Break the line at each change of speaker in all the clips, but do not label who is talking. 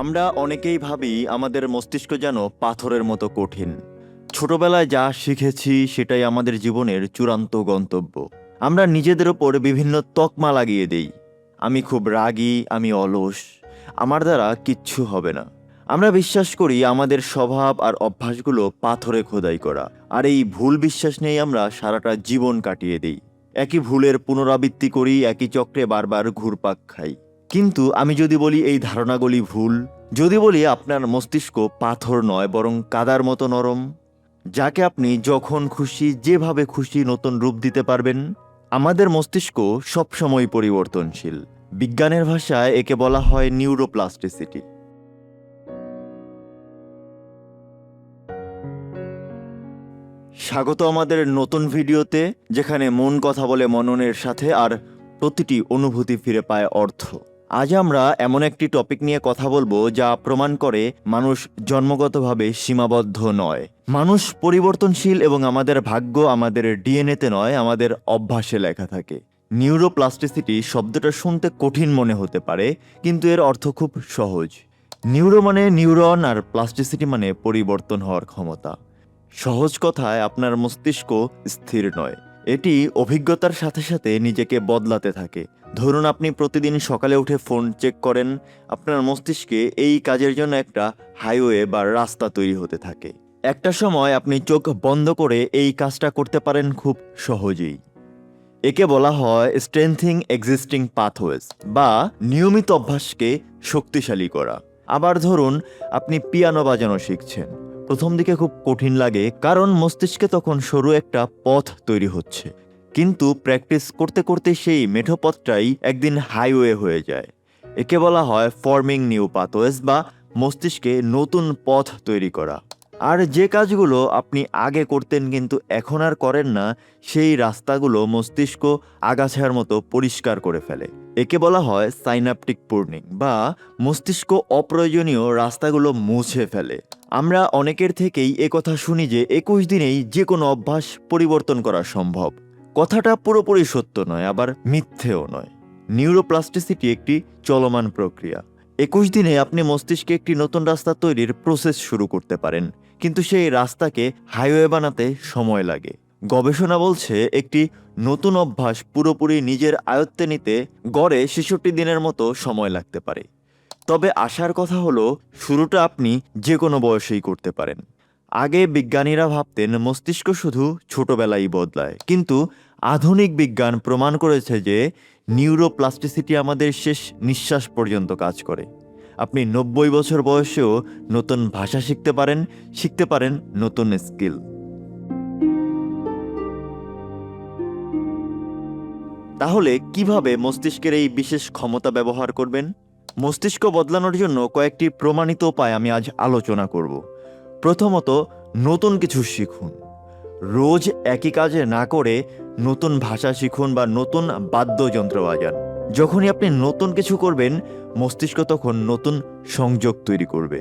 আমরা অনেকেই ভাবি আমাদের মস্তিষ্ক যেন পাথরের মতো কঠিন। ছোটবেলায় যা শিখেছি সেটাই আমাদের জীবনের চূড়ান্ত গন্তব্য। আমরা নিজেদের ওপর বিভিন্ন তকমা লাগিয়ে দেই। আমি খুব রাগী, আমি অলস, আমার দ্বারা কিচ্ছু হবে না। আমরা বিশ্বাস করি আমাদের স্বভাব আর অভ্যাসগুলো পাথরে খোদাই করা, আর এই ভুল বিশ্বাস নিয়েই আমরা সারাটা জীবন কাটিয়ে দিই। একই ভুলের পুনরাবৃত্তি করি, একই চক্রে বারবার ঘুরপাক খাই। কিন্তু আমি যদি বলি এই ধারণাগুলি ভুল, যদি বলি আপনার মস্তিষ্ক পাথর নয় বরং কাদার মতো নরম, যাকে আপনি যখন খুশি যেভাবে খুশি নতুন রূপ দিতে পারবেন। আমাদের মস্তিষ্ক সবসময় পরিবর্তনশীল। বিজ্ঞানের ভাষায় একে বলা হয় নিউরোপ্লাস্টিসিটি। স্বাগত আমাদের নতুন ভিডিওতে, যেখানে মন কথা বলে মননের সাথে আর প্রতিটি অনুভূতি ফিরে পায় অর্থ। আজ আমরা এমন একটি টপিক নিয়ে কথা বলবো যা প্রমাণ করে মানুষ জন্মগতভাবে সীমাবদ্ধ নয়। মানুষ পরিবর্তনশীল এবং আমাদের ভাগ্য আমাদের ডিএনএতে নয়, আমাদের অভ্যাসে লেখা থাকে। নিউরোপ্লাস্টিসিটি শব্দটা শুনতে কঠিন মনে হতে পারে, কিন্তু এর অর্থ খুব সহজ। নিউরো মানে নিউরন, আর প্লাস্টিসিটি মানে পরিবর্তন হওয়ার ক্ষমতা। সহজ কথায় আপনার মস্তিষ্ক স্থির নয়, এটি অভিজ্ঞতার সাথে সাথে নিজেকে বদলাতে থাকে। ধরুন আপনি প্রতিদিন সকালে উঠে ফোন চেক করেন, আপনার মস্তিষ্কে এই কাজের জন্য একটা হাইওয়ে বা রাস্তা তৈরি হতে থাকে। একটা সময় আপনি চোখ বন্ধ করে এই কাজটা করতে পারেন খুব সহজেই। একে বলা হয় স্ট্রেংথিং এক্সিস্টিং পাথওয়েজ, বা নিয়মিত অভ্যাসকে শক্তিশালী করা। আবার ধরুন আপনি পিয়ানো বাজানো শিখছেন। প্রথম দিকে খুব কঠিন লাগে, কারণ মস্তিষ্কে তখন সরু একটা পথ তৈরি হচ্ছে। কিন্তু প্র্যাকটিস করতে করতে সেই মেঠো পথটাই একদিন হাইওয়ে হয়ে যায়। একে বলা হয় ফর্মিং নিউ পাথওয়েজ, বা মস্তিষ্কে নতুন পথ তৈরি করা। আর যে কাজগুলো আপনি আগে করতেন কিন্তু এখন আর করেন না, সেই রাস্তাগুলো মস্তিষ্ক আগাছার মতো পরিষ্কার করে ফেলে। একে বলা হয় সাইনাপটিক পূর্ণিং, বা মস্তিষ্ক অপ্রয়োজনীয় রাস্তাগুলো মুছে ফেলে। আমরা অনেকের থেকেই একথা শুনি যে 21 দিনেই যে কোনো অভ্যাস পরিবর্তন করা সম্ভব। কথাটা পুরোপুরি সত্য নয়, আবার মিথ্যেও নয়। নিউরোপ্লাস্টিসিটি একটি চলমান প্রক্রিয়া। 21 দিনে আপনি মস্তিষ্কে একটি নতুন রাস্তা তৈরির প্রসেস শুরু করতে পারেন, কিন্তু সেই রাস্তাকে হাইওয়ে বানাতে সময় লাগে। গবেষণা বলছে একটি নতুন অভ্যাস পুরোপুরি নিজের আয়ত্তে নিতে গড়ে 66 দিনের মতো সময় লাগতে পারে। তবে আশার কথা হলো, শুরুটা আপনি যে কোনো বয়সেই করতে পারেন। আগে বিজ্ঞানীরা ভাবতেন মস্তিষ্ক শুধু ছোটবেলায় বদলায়, কিন্তু আধুনিক বিজ্ঞান প্রমাণ করেছে যে নিউরোপ্লাস্টিসিটি আমাদের শেষ নিঃশ্বাস পর্যন্ত কাজ করে। আপনি 90 বছর বয়সেও নতুন ভাষা শিখতে পারেন নতুন স্কিল। তাহলে কিভাবে মস্তিষ্কের এই বিশেষ ক্ষমতা ব্যবহার করবেন? মস্তিষ্ক বদলানোর জন্য কয়েকটি প্রমাণিত উপায় আমি আজ আলোচনা করব। প্রথমত, নতুন কিছু শিখুন। রোজ একই কাজে না করে নতুন ভাষা শিখুন বা নতুন বাদ্যযন্ত্র বাজান। যখনই আপনি নতুন কিছু করবেন, মস্তিষ্ক তখন নতুন সংযোগ তৈরি করবে।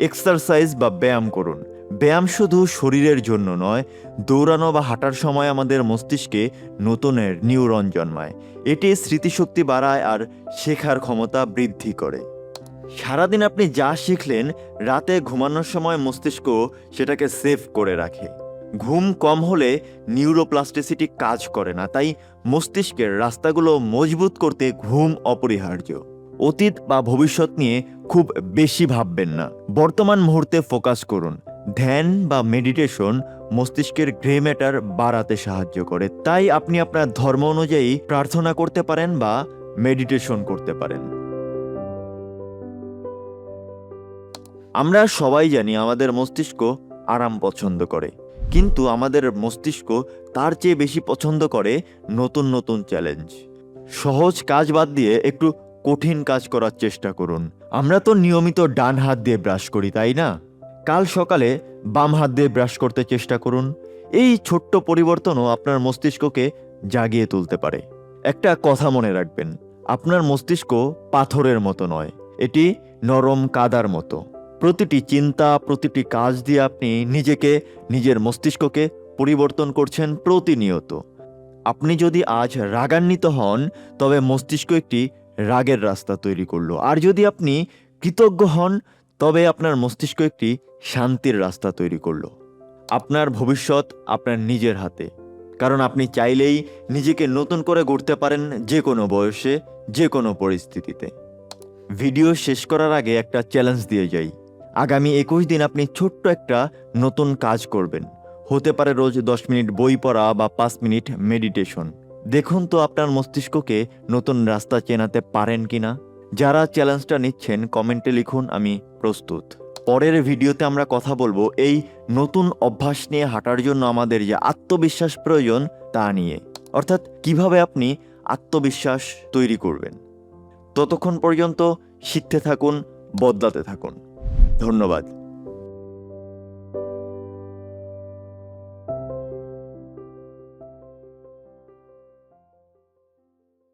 এক্সারসাইজ বা ব্যায়াম করুন। ব্যায়াম শুধু শরীরের জন্য নয়, দৌড়ানো বা হাঁটার সময় আমাদের মস্তিষ্কে নতুনের নিউরন জন্মায়। এটি স্মৃতিশক্তি বাড়ায় আর শেখার ক্ষমতা বৃদ্ধি করে। সারাদিন আপনি যা শিখলেন, রাতে ঘুমানোর সময় মস্তিষ্ক সেটাকে সেভ করে রাখে। ঘুম কম হলে নিউরোপ্লাস্টিসিটি কাজ করে না, তাই মস্তিষ্কের রাস্তাগুলো মজবুত করতে ঘুম অপরিহার্য। অতীত বা ভবিষ্যৎ নিয়ে খুব বেশি ভাববেন না, বর্তমান মুহূর্তে ফোকাস করুন। ধ্যান বা মেডিটেশন মস্তিষ্কের গ্রে ম্যাটার বাড়াতে সাহায্য করে, তাই আপনি আপনার ধর্ম অনুযায়ী প্রার্থনা করতে পারেন বা মেডিটেশন করতে পারেন। আমরা সবাই জানি আমাদের মস্তিষ্ক আরাম পছন্দ করে, কিন্তু আমাদের মস্তিষ্ক তার চেয়ে বেশি পছন্দ করে নতুন নতুন চ্যালেঞ্জ। সহজ কাজ বাদ দিয়ে একটু কঠিন কাজ করার চেষ্টা করুন। আমরা তো নিয়মিত ডান হাত দিয়ে ব্রাশ করি, তাই না? কাল সকালে বাম হাত দিয়ে ব্রাশ করতে চেষ্টা করুন। এই ছোট্ট পরিবর্তনও আপনার মস্তিষ্ককে জাগিয়ে তুলতে পারে। একটা কথা মনে রাখবেন, আপনার মস্তিষ্ক পাথরের মতো নয়, এটি নরম কাদার মতো। প্রতিটি চিন্তা, প্রতিটি কাজ দিয়ে আপনি নিজের মস্তিষ্ককে পরিবর্তন করছেন প্রতিনিয়ত। আপনি যদি আজ রাগান্বিত হন, তবে মস্তিষ্ক একটি রাগের রাস্তা তৈরি করলো। আর যদি আপনি কৃতজ্ঞ হন, তবে আপনার মস্তিষ্ক একটি শান্তির রাস্তা তৈরি করলো। আপনার ভবিষ্যৎ আপনার নিজের হাতে, কারণ আপনি চাইলেই নিজেকে নতুন করে গড়তে পারেন, যে কোনো বয়সে, যে কোনো পরিস্থিতিতে। ভিডিও শেষ করার আগে একটা চ্যালেঞ্জ দিয়ে যাই। আগামী 21 দিন আপনি ছোট্ট একটা নতুন কাজ করবেন। হতে পারে রোজ 10 মিনিট বই পড়া বা 5 মিনিট মেডিটেশন। দেখুন তো আপনার মস্তিষ্ককে নতুন রাস্তা চেনাতে পারেন কিনা। যারা চ্যালেঞ্জটা নিচ্ছেন কমেন্টে লিখুন, আমি প্রস্তুত। পরের ভিডিওতে আমরা কথা বলবো এই নতুন অভ্যাস নিয়ে হাঁটার জন্য আমাদের যে আত্মবিশ্বাস প্রয়োজন তা নিয়ে, অর্থাৎ কিভাবে আপনি আত্মবিশ্বাস তৈরি করবেন। ততক্ষণ পর্যন্ত শিখতে থাকুন, বদলাতে থাকুন। ধন্যবাদ।